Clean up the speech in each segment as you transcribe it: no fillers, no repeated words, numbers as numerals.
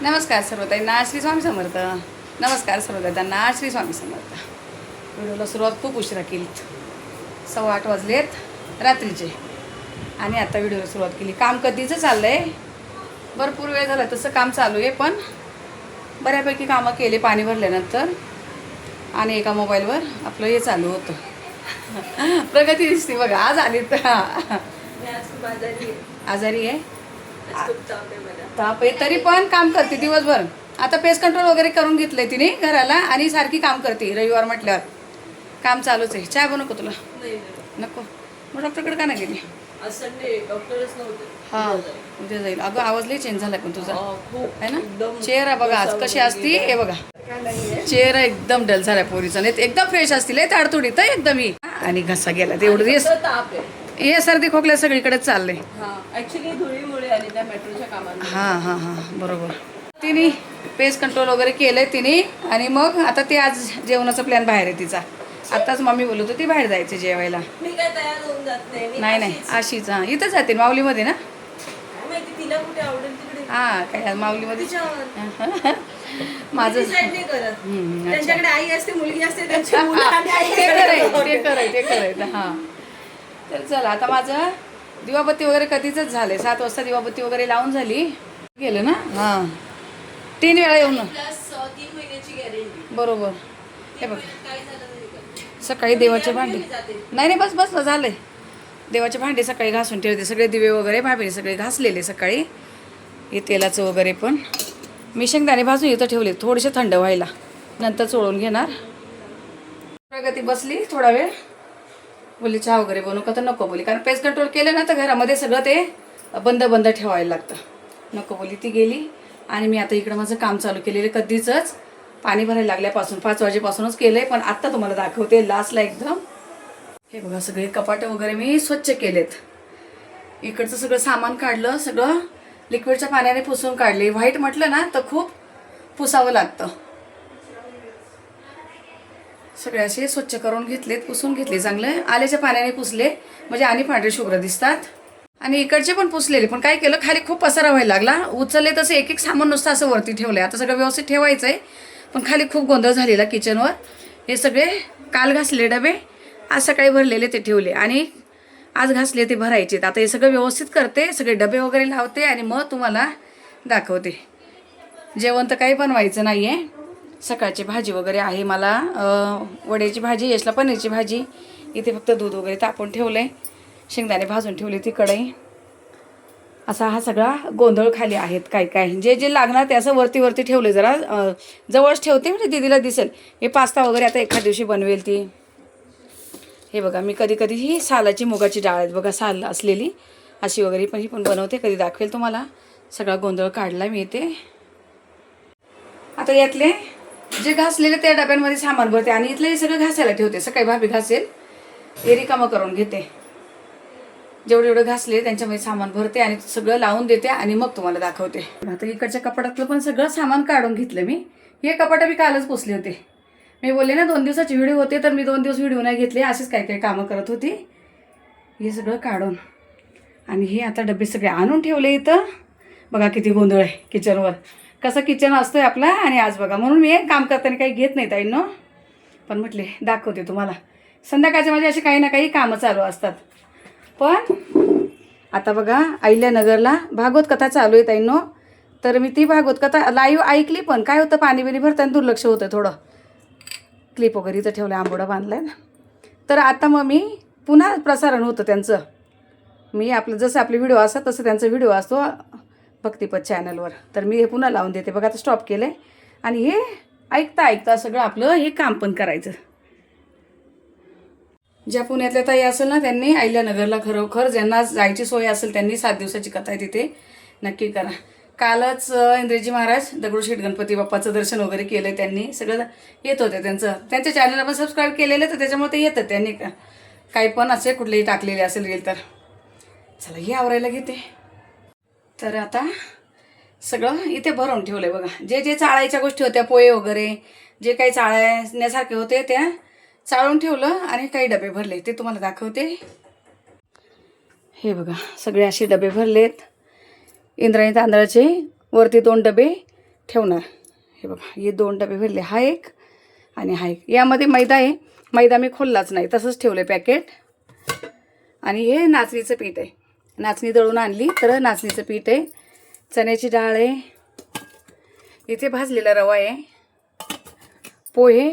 नमस्कार सर्वताईंना श्री स्वामी समर्थ. नमस्कार सर्वताईंना श्री स्वामी समर्थ. व्हिडिओला सुरुवात खूप उशिरा केली. 8:15 वाजलेत रात्रीचे आणि आता व्हिडिओला सुरुवात केली. काम कधीचं चाललं आहे, भरपूर वेळ झाला तसं काम चालू आहे, पण बऱ्यापैकी कामं केले पाणी भरल्यानंतर. आणि एका मोबाईलवर आपलं हे चालू होतं. प्रगती दिसते बघा. आज आली तर आजारी आहे, ताप आहे, तरी पण काम करते दिवसभर. आता पेस्ट कंट्रोल वगैरे करून घेतलंय तिने घराला आणि सारखी काम करते. रविवार म्हटल्यावर काम चालूच आहे. चहा बनवू का तुला? नको. मग डॉक्टरकडे का नाही गेली? हां, उद्या जाईल. अगं आवाज लई चेंज झाला पण तुझा आहे ना. चेहरा बघा आज कशी असती, हे बघा चेहरा एकदम डल झाला पोरीचा. नाही एकदम फ्रेश असतील आहे ताडतुडीत एकदम. ही आणि घसा गेला तेवढं दिवस. हे सर्दी खोकल्या सगळीकडेच चाललंय. हां हां हां बरोबर. तिने पेस्ट कंट्रोल वगैरे केलंय तिने. आणि मग आता ते आज जेवणाचा प्लॅन बाहेर आहे तिचा. आताच मम्मी बोलत होती बाहेर जायचं जेवायला. मी काय तयार होऊन जात नाही नाही अशीच. हां इथं जाते माऊलीमध्ये ना. तिला कुठे आवडेल तिकडे. हां काय माऊलीमध्ये माझं त्यांच्याकडे आई असते, मुलगी असते, ते करायचं. हां तर चला आता माझं दिवाबत्ती वगैरे कधीच झालंय. 7 वाजता दिवाबत्ती वगैरे लावून झाली गेलं ना. हां 3 वेळा येऊन 3 महिन्याची गॅरंटी. बरोबर. हे बघ सकाळी देवाचे भांडे नाही नाही बस बस झालंय. देवाचे भांडे सकाळी घासून ठेवते. सगळे दिवे वगैरे भाभी सगळे घासलेले सकाळी. हे तेलाचं वगैरे पण मी शेंगदाणे भाजून इथं ठेवले थोडेसे थंड व्हायला, नंतर चोळून घेणार. प्रगती बसली थोडा वेळ, बोलली चहा वगैरे बनवू का, तर नको बोली. कारण पेस्ट कंट्रोल केलं ना तर घरामध्ये सगळं ते बंद बंद ठेवायला लागतं. नको बोली ती गेली. आणि मी आता इकडं माझं काम चालू केलेलं कधीचंच. पाणी भरायला लागल्यापासून 5 वाजेपासूनच केलं आहे, पण आत्ता तुम्हाला दाखवते लास्टला एकदम. हे बघा सगळे कपाटं वगैरे मी स्वच्छ केलेत. इकडचं सगळं सामान काढलं, सगळं लिक्विडच्या पाण्याने पुसून काढले. व्हाईट म्हटलं ना तर खूप पुसावं लागतं. सगळे असे स्वच्छ करून घेतलेत, पुसून घेतले चांगले. आल्याच्या पाण्याने पुसले म्हणजे आणि पांढरे शुभ्र दिसतात. आणि इकडचे पण पुसलेले, पण काय केलं खाली खूप पसारा व्हायला लागला. उचलले तसं एक एक सामान नुसतं असं वरती ठेवलं आहे. आता सगळं व्यवस्थित ठेवायचं आहे, पण खाली खूप गोंधळ झालेला किचनवर. हे सगळे काल घासले डबे आज सकाळी भरलेले ते ठेवले आणि आज घासले ते भरायचे. आता हे सगळं व्यवस्थित करते, सगळे डबे वगैरे लावते आणि मग तुम्हाला दाखवते. जेवण तर काही बनवायचं नाही आहे. सकाळची भाजी वगैरे आहे मला, वड्याची भाजी, यशला पनीरची भाजी. इथे फक्त दूध वगैरे तापवून ठेवलं आहे, शेंगदाणे भाजून ठेवले ती कढई. असा हा सगळा गोंधळ खाली आहेत. काय काय जे जे लागणार ते असं वरती वरती ठेवले. जरा जवळच ठेवते म्हणजे दीदीला दिसेल. हे पास्ता वगैरे आता एखाद दिवशी बनवेल ती. हे बघा मी कधी कधी ही सालाची मुगाची डाळ आहेत बघा, साल असलेली अशी वगैरे पण ही पण बनवते, कधी दाखवेल तुम्हाला. सगळा गोंधळ काढला मी इथे. आता यातले जे घासलेले त्या डब्यांमध्ये सामान भरते आणि इथले हे सगळं घासायला ठेवते. सकाळी भाभी घासेल, हे रिकामं करून घेते. जेवढे जेवढे घासले त्यांच्यामध्ये सामान भरते आणि सगळं लावून देते आणि मग तुम्हाला दाखवते. आता इकडच्या कपाटातलं पण सगळं सामान काढून घेतलं मी. हे कपाटं मी कालच पुसले होते. मी बोलले ना 2 दिवसाचे व्हिडिओ होते, तर मी 2 दिवस व्हिडिओ नाही घेतले, असेच काही काही कामं करत होती. हे सगळं काढून आणि हे आता डबे सगळे आणून ठेवले इथं. बघा किती गोंधळ आहे किचनवर. कसं किचन असतोय आपला. आणि आज बघा म्हणून मी काम करताना काही घेत नाही ताईंनो, पण म्हटले दाखवते तुम्हाला. संध्याकाळचे माझे असे काही ना काही कामं चालू असतात. पण आता बघा अहिल्यानगरला भागवत कथा चालू आहे ताईंनो. तर मी ती भागवत कथा लाईव्ह ऐकली, पण काय होतं पाणी बिणी भरताना दुर्लक्ष होतं थोडं. क्लिप वगैरे इथं ठेवलं, आंबोडा बांधला आहे ना. तर आता मग मी पुन्हा प्रसारण होतं त्यांचं. मी आपलं जसं आपले व्हिडिओ असतात तसं त्यांचा व्हिडिओ असतो भक्तिपत चॅनलवर. तर मी हे पुन्हा लावून देते बघा. आता स्टॉप केलं आहे आणि हे ऐकता ऐकता सगळं आपलं हे काम पण करायचं. ज्या पुण्यातल्या ताई असेल ना त्यांनी अहिल्यानगरला खरोखर ज्यांना जायची सोय असेल त्यांनी 7 दिवसाची कथा आहे तिथे नक्की करा. कालच इंद्रजी महाराज दगडूशेठ गणपती बाप्पाचं दर्शन वगैरे केलं त्यांनी. सगळं येत होते त्यांच्या चॅनलला पण सबस्क्राईब केलेलं, तर त्याच्यामुळे ते येतं. त्यांनी काही पण असे कुठलेही टाकलेले असेल रील तर. चला हे आवरायला घेते. तर आता सगळं इथे भरून ठेवलं आहे बघा. जे जे चाळायच्या गोष्टी होत्या, पोहे वगैरे जे काही चाळण्यासारखे होते त्या चाळून ठेवलं आणि काही डबे भरले ते तुम्हाला दाखवते. हे बघा सगळे असे डबे भरलेत. इंद्रायणी तांदळाचे वरती 2 डबे ठेवणार. हे बघा हे 2 डबे भरले, हा एक आणि हा एक. यामध्ये मैदा आहे, मैदा मी खोललाच नाही, तसंच ठेवलं पॅकेट. आणि हे नाचणीचं पीठ आहे, नाचणी दळून आणली तर नाचणीचं पीठ आहे. चण्याची डाळ आहे, इथे भाजलेला रवा आहे, पोहे,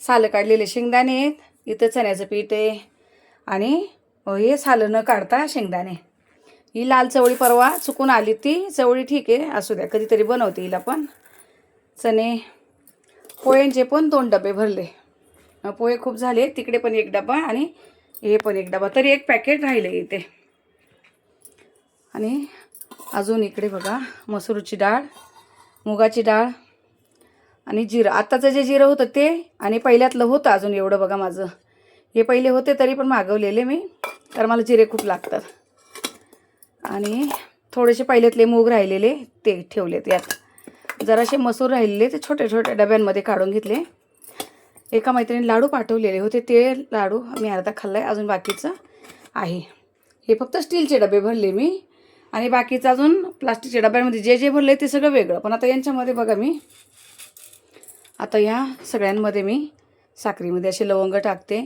सालं काढलेले शेंगदाणे आहेत, इथं चण्याचं पीठ आहे आणि हे सालं न काढता शेंगदाणे. ही लाल चवळी परवा चुकून आली, ती चवळी ठीक आहे असू द्या, कधीतरी बनवते हिला पण. चणे, पोह्यांचे पण 2 डबे भरले. पोहे खूप झाले, तिकडे पण 1 डबा आणि हे पण 1 डबा, तरी 1 पॅकेट राहिले इथे. आणि अजून इकडे बघा मसूरची डाळ, मुगाची डाळ आणि जिरं. आत्ताचं जे जिरं होतं ते आणि पहिल्यातलं होतं अजून एवढं बघा माझं. हे पहिले होते तरी पण मागवलेले मी, कारण मला जिरे खूप लागतात. आणि थोडेसे पहिल्यातले मूग राहिलेले ते ठेवलेत यात. जरासे मसूर राहिलेले ते छोटे छोटे डब्यांमध्ये काढून घेतले. एका मैत्रिणीने लाडू पाठवलेले होते, ते लाडू मी अर्धा खाल्ला आहे, अजून बाकीचं आहे. हे फक्त स्टीलचे डबे भरले मी आणि बाकीचं अजून प्लास्टिकच्या डब्यांमध्ये जे जे भरले ते सगळं वेगळं. पण आता यांच्यामध्ये बघा मी आता या सगळ्यांमध्ये मी साखरेमध्ये असे लवंग टाकते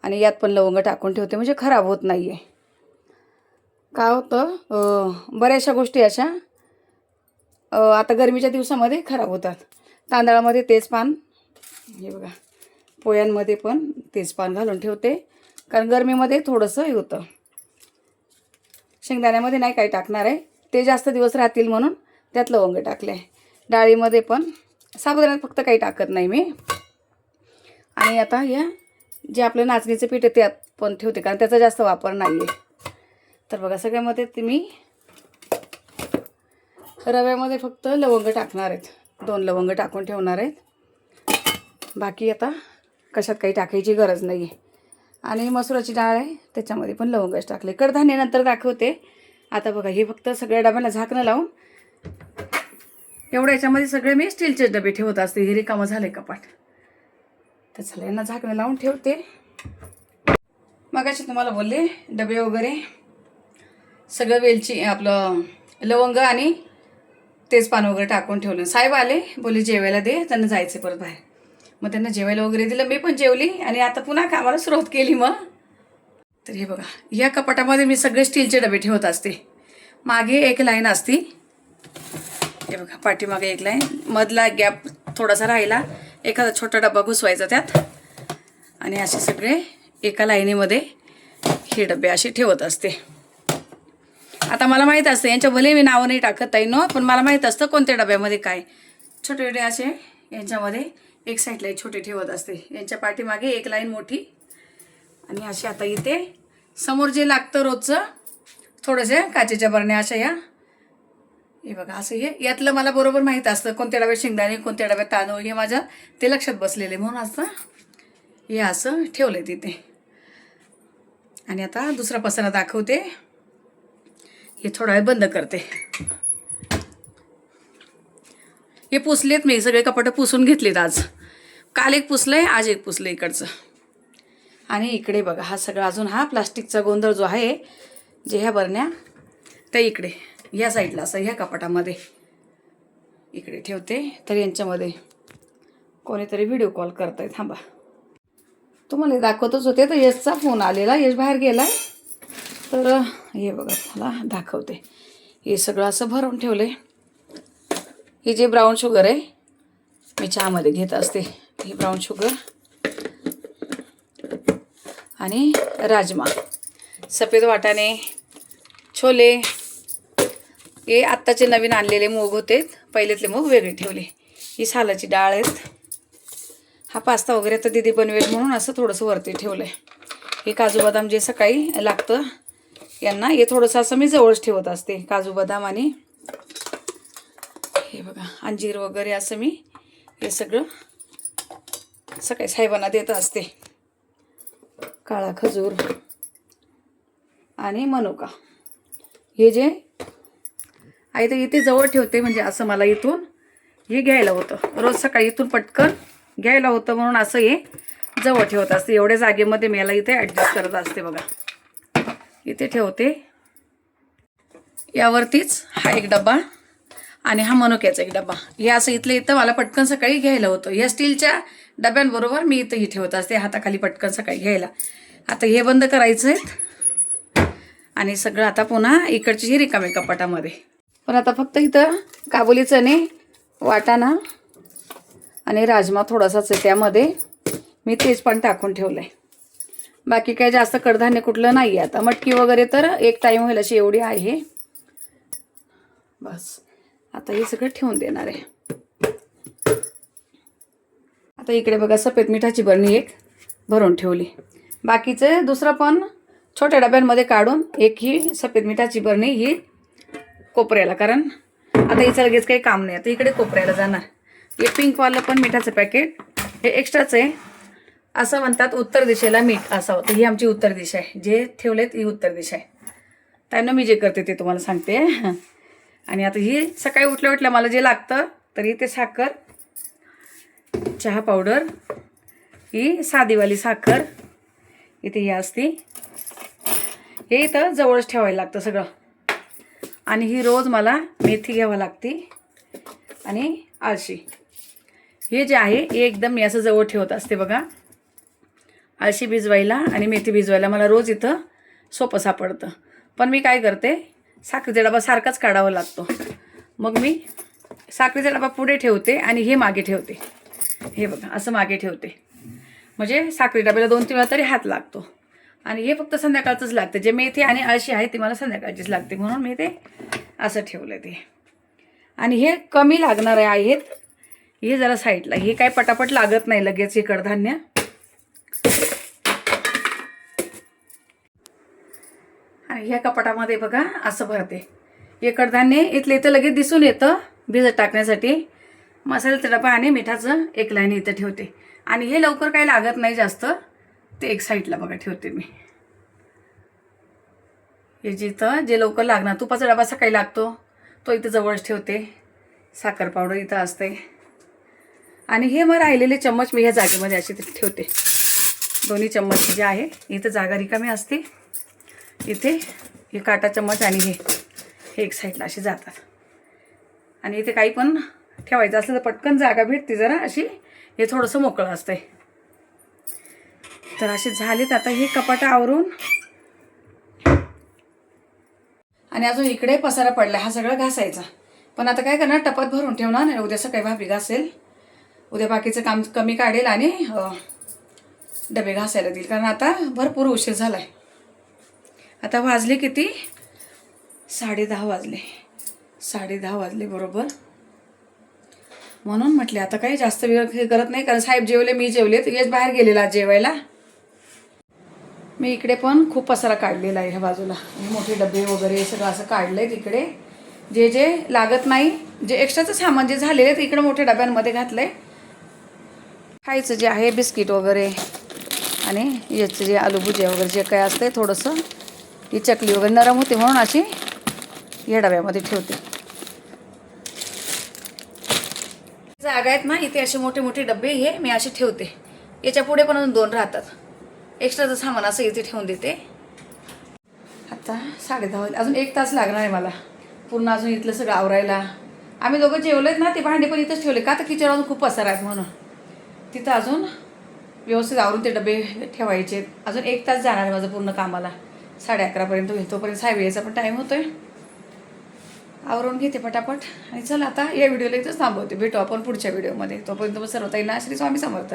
आणि यात पण लवंग टाकून ठेवते, म्हणजे खराब होत नाही आहे. काय होतं बऱ्याचशा गोष्टी अशा आता गरमीच्या दिवसामध्ये खराब होतात. तांदळामध्ये तेजपान, हे बघा पोह्यांमध्ये पण तेजपान घालून ठेवते, कारण गरमीमध्ये थोडंसं हे होतं. शेंगदाण्यामध्ये नाही काही टाकणार आहे, ते जास्त दिवस राहतील म्हणून त्यात लवंग टाकले. डाळीमध्ये पण, साबुदाण्यात फक्त काही टाकत नाही मी. आणि आता या जे आपलं नाचणीचं पीठ आहे त्यात पण ठेवते, कारण त्याचा जास्त वापर नाही आहे. तर बघा सगळ्यामध्ये ते मी रव्यामध्ये फक्त लवंग टाकणार आहेत, 2 लवंग टाकून ठेवणार आहेत. बाकी आता कशात काही टाकायची गरज नाही आहे. आणि मसुराची डाळ आहे त्याच्यामध्ये पण लवंगच टाकले. कडधान्य नंतर दाखवते. आता बघा हे फक्त सगळ्या डब्याला झाकणं लावून एवढ्या याच्यामध्ये सगळे मी स्टीलचे डबे ठेवत असते. हे रिकामं झाले कपाट, तर चला यांना झाकणं लावून ठेवते. मगाशी तुम्हाला बोलले डबे वगैरे सगळं वेलची आपलं लवंग आणि तेजपान वगैरे टाकून ठेवलं. साहेब आले, बोले जेवायला दे, त्यांना जायचे परत बाहेर. मग त्यांना जेवायला वगैरे दिलं, मी पण जेवली आणि आता पुन्हा कामाला सुरुवात केली. मग तर हे बघा या कपाटामध्ये मी सगळे स्टीलचे डबे ठेवत असते. मागे एक लाईन असती, हे बघा पाठीमागे एक लाईन, मधला गॅप थोडासा राहिला, एखादा छोटा डबा घुसवायचा त्यात आणि असे सगळे एका लाईनीमध्ये हे डबे असे ठेवत असते. आता मला माहीत असतं, यांच्या भले मी नावं नाही टाकत ताई नो, पण मला माहीत असतं कोणत्या डब्यामध्ये काय. छोटे छोटे असे यांच्यामध्ये एक साईडला छोटे ठेवत असते, यांच्या पाठीमागे एक लाईन मोठी. आणि असे आता इथे समोर जे लागतं रोजचं थोडंसं काचेच्या बरण्या अशा या, हे बघा असं हे यातलं मला बरोबर माहीत असतं कोणत्या डब्यात शेंगदाणे, कोणत्या डब्यात तांदूळ, हे माझ्या ते लक्षात बसलेले म्हणून असतं हे असं ठेवलं आहे तिथे. आणि आता दुसरा पसारा दाखवते. हे थोडा वेळ बंद करते. हे पुसलेत मी, सगळे कपाटं पुसून घेतलेत आज. काल एक पुसलंय, आज एक पुसलं इकडचं. आणि इकडे बघा हा सगळा अजून हा प्लास्टिकचा गोंधळ जो आहे, जे ह्या बरण्या त्या इकडे ह्या साईडला असं ह्या कपाटामध्ये इकडे ठेवते. तर यांच्यामध्ये कोणीतरी व्हिडिओ कॉल करताय, थांबा तुम्हाला दाखवतच होते. तर यशचा फोन आलेला, यश बाहेर गेला आहे. तर हे बघा मला दाखवते. हे सगळं असं भरून ठेवले. हे जे ब्राऊन शुगर आहे मी चहामध्ये घेत असते, ही ब्राऊन शुगर आणि राजमा, सफेद वाटाणे, छोले, हे आत्ताचे नवीन आणलेले मूग होते, पहिलेतले मूग वेगळे ठेवले. ही सालाची डाळ आहेत. हा पास्ता वगैरे तर दीदी बनवेल म्हणून असं थोडंसं वरती ठेवलं आहे. हे काजू बदाम जे सकाळी लागतं यांना, हे थोडंसं असं मी जवळच ठेवत असते, काजू बदाम. आणि हे बघा अंजीर वगैरे असं मी हे सगळं सकाळी साहेबांना देत असते. काळा खजूर आणि मनुका, हे जे आहे ते इथे जवळ ठेवते, म्हणजे असं मला इथून हे घ्यायला होतं, रोज सकाळी इथून पटकन घ्यायला होतं म्हणून असं हे जवळ ठेवत असते. एवढ्या जागेमध्ये मी याला इथे ॲडजस्ट करत असते बघा, इथे ठेवते. यावरतीच हा एक डबा, आणि हा मनुक्याचा एक डबा. हे असं इथलं इथं मला पटकन सकाळी घ्यायला होतं. या स्टीलच्या डब्यांबरोबर मी इथंही ठेवत असते हाताखाली पटकन सकाळी घ्यायला. आता हे बंद करायचं आहे आणि सगळं आता पुन्हा इकडची ही रिकामी कपाटामध्ये. पण आता फक्त इथं काबुली चणे, वाटाणा आणि राजमा थोडासाच आहे, त्यामध्ये मी तेच पण टाकून ठेवलं आहे. बाकी काय जास्त कडधान्य कुठलं नाही आहे. आता मटकी वगैरे तर एक टाईम होईल अशी एवढी आहे बस. आता हे सगळं ठेवून देणार आहे. आता इकडे बघा सफेद मिठाची बरणी एक भरून ठेवली. बाकीचे दुसरं पण छोट्या डब्यांमध्ये काढून एक ही सफेद मिठाची बरणी ही कोपऱ्याला, कारण आता हिचं लगेच काही काम नाही. आता इकडे कोपऱ्याला जाणार. हे पिंकवालं पण मिठाचं पॅकेट हे एक्स्ट्राच आहे. असं म्हणतात उत्तर दिशेला मीठ असावं, तर ही आमची उत्तर दिशा आहे. जे ठेवलेत ही उत्तर दिशा आहे. त्यानं मी जे करते ते तुम्हाला सांगते. आणि आता ही सकाळी उठल्या उठल्या मला जे लागतं, तर इथे साखर, चहा पावडर, ही साधीवाली साखर इथे ही असते. हे इथं जवळच ठेवायला लागतं सगळं. आणि ही रोज मला मेथी घ्यावं लागते आणि आळशी. हे जे आहे हे एकदम मी असं जवळ ठेवत असते बघा. आळशी भिजवायला आणि मेथी भिजवायला मला रोज इथं सोपं सापडतं. पण मी काय करते, साखरेचा डबा सारखाच काढावा लागतो. मग मी साखरेचा डबा पुढे ठेवते आणि हे मागे ठेवते. हे बघा असं मागे ठेवते, म्हणजे साखरे डब्याला 2-3 वेळा तरी हात लागतो. आणि हे फक्त संध्याकाळचंच लागतं. जे मेथी आणि आळशी आहे ती मला संध्याकाळचीच लागते, म्हणून मी ते असं ठेवलं ते. आणि हे कमी लागणार आहेत, हे जरा साईडला. हे काय पटापट लागत नाही लगेच हे कडधान्य. आणि ह्या कपाटामध्ये बघा असं भरते. हे कडधान्य इथलं इथं लगेच दिसून येतं भिजत टाकण्यासाठी. मसाल्याचा डबा आणि मिठाचं एक लाईन इथं ठेवते. आणि हे लवकर काही लागत नाही जास्त, ते एक साईडला बघा ठेवते मी. हे जिथं जे लवकर लागणार, तुपाचा डबा सकाळी लागतो तो इथं जवळच ठेवते. साखर पावडर इथं असते. आणि हे मग राहिलेले चम्मच मी ह्या जागेमध्ये असे ठेवते. दोन्ही चम्मच जे आहे इथं जागा रिकामी असते. इथे हे काटा चम्मच आणि हे एक साईडला असे जातात. आणि इथे काही पण ठेवायचं असलं तर पटकन जागा भेटते जरा अशी. हे थोडंसं मोकळं असतंय. तर असे झालेत. आता हे कपाट आवरून. आणि अजून इकडे पसारा पडला, हा सगळा घासायचा. पण आता काय करणार, टपात भरून ठेवणार नाही. उद्या सकाळी भाभी घासेल. उद्या बाकीचं काम कमी काढेल आणि डबे घासायला देईल, कारण आता भरपूर उशीर झाला आहे. आता वाजले किती, 10:30 वाजले. 10:30 वाजले बरोबर. म्हणून म्हटले आता काही जास्त वेळ हे करत नाही, कारण साहेब जेवले, मी जेवले, तर यश बाहेर गेलेला जेवायला. मी इकडे पण खूप पसारा काढलेला आहे. ह्या बाजूला मोठे डबे वगैरे सगळं असं काढलं आहे. तिकडे जे जे लागत नाही, जे एक्स्ट्राचं सामान जे झालेलं आहे ते इकडे मोठ्या डब्यांमध्ये घातलं आहे. खायचं जे आहे बिस्किट वगैरे आणि याचं जे आलू भुजिया वगैरे जे काय असते, थोडंसं ही चकली वगैरे नरम होते म्हणून अशी या डब्यामध्ये ठेवते. जागा आहेत ना इथे असे मोठे मोठे डबे, हे मी असे ठेवते. याच्या पुढे पण अजून 2 राहतात. एक्स्ट्राचं सामान असं इथे ठेवून देते. आता 10:30 वाजले. अजून 1 तास लागणार आहे मला पूर्ण अजून इथलं सगळं आवरायला. आम्ही दोघं जेवलेत ना, ते भांडे पण इथंच ठेवले का, तर किचन अजून खूप पसारा आहेत म्हणून. तिथं अजून व्यवस्थित आवरून ते डबे ठेवायचे. अजून 1 तास जाणार आहे माझं पूर्ण कामाला. 11:30 पर्यंत होईल. तोपर्यंत साहेब यायचा पण टाईम होतोय. आवरून घेते पटापट. आणि चला आता या व्हिडिओला इथंच थांबवते. भेटू आपण पुढच्या व्हिडिओमध्ये. तोपर्यंत मग सर्व ताईंना श्री स्वामी समर्थ.